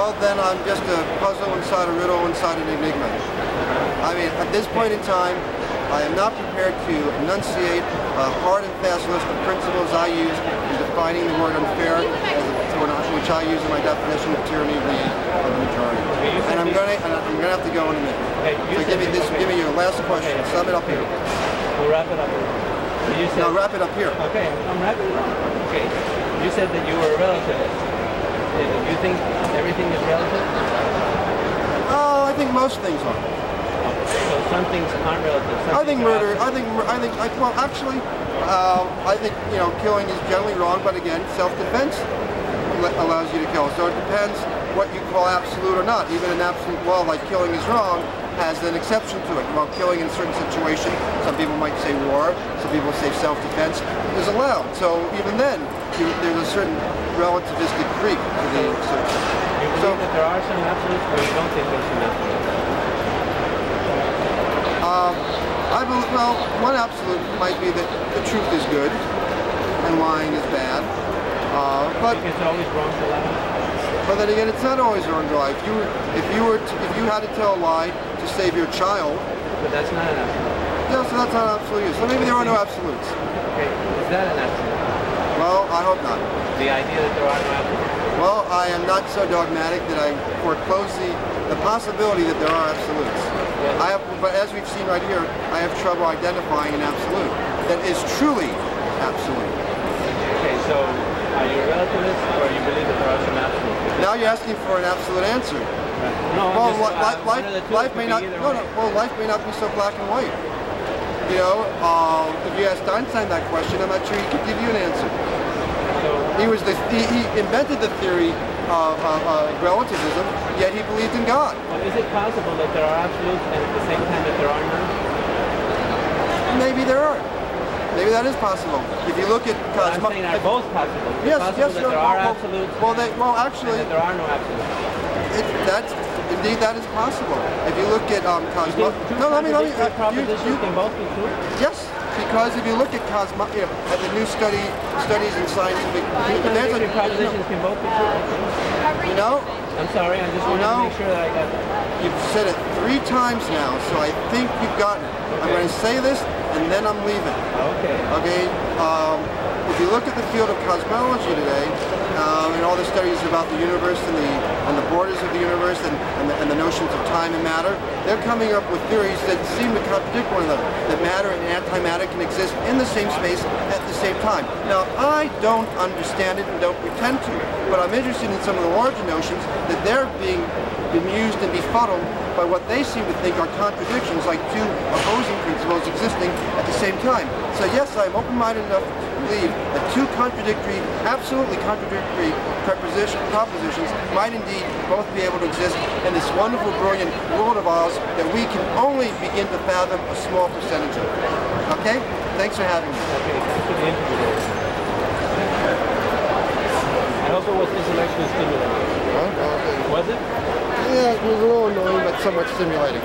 well, then I'm just a puzzle inside a riddle inside an enigma. I mean, at this point in time, I am not prepared to enunciate a hard and fast list of principles I use in defining the word unfair, which I use in my definition of tyranny of the majority. And I'm gonna have to go in a minute. So give me your last question. Sum it up here. We'll wrap it up here. No, wrap it up here. Okay, I'm wrapping it up. Okay, you said that you were a relativist. Do you think everything is relative? Oh, I think most things are. So some things aren't relative. I think murder. Well, actually, I think killing is generally wrong. But again, self-defense allows you to kill. So it depends what you call absolute or not. Even an absolute law like killing is wrong has an exception to it. While killing in certain situations, some people might say war, some people say self-defense is allowed. So even then, there's a certain relativistic creep to the exception. You believe that there are some absolutes, or you don't think there's some absolutes? Well, one absolute might be that the truth is good and lying is bad. But it's always wrong to lie. But then again, it's not always wrong to lie. If you had to tell a lie to save your child. But that's not an absolute. Yeah, so that's not an absolute. So maybe there are no absolutes. Okay, is that an absolute? Well, I hope not. The idea that there are no absolutes? Well, I am not so dogmatic that I foreclose the possibility that there are absolutes. But as we've seen right here, I have trouble identifying an absolute that is truly absolute. Okay, so are you a relativist, or you believe that there are some absolutes? Now you're asking for an absolute answer. Right. No, well, life may not. Well, life may not be so black and white. If you asked Einstein that question, I'm not sure he could give you an answer. He invented the theory of relativism, yet he believed in God. Well, is it possible that there are absolutes and at the same time that there are none? Maybe there are. Maybe that is possible. If you look at I'm saying are both possible. Yes, that there are absolutes. Actually, and that there are no absolutes. Indeed, that is possible. If you look at propositions can both be true? Yes, because if you look at at the new studies in scientific, propositions can both be true. I'm sorry, I just want to make sure that I got that. You've said it 3 times now, so I think you've gotten it. Okay. I'm going to say this, and then I'm leaving. Okay. Okay. If you look at the field of cosmology today, and all the studies about the universe and the borders of the universe and the notions of time and matter, they're coming up with theories that seem to contradict one another. That matter and antimatter can exist in the same space at the same time. Now, I don't understand it and don't pretend to, but I'm interested in some of the larger notions that they're being bemused and befuddled by what they seem to think are contradictions, like 2 opposing principles existing at the same time. So yes, I'm open-minded enough to believe that 2 absolutely contradictory propositions might indeed both be able to exist in this wonderful, brilliant world of ours that we can only begin to fathom a small percentage of. Okay? Thanks for having me. Okay, thanks for the interview. I hope it was intellectually stimulating. Okay. Was it? Yeah, it was a little annoying, but somewhat stimulating.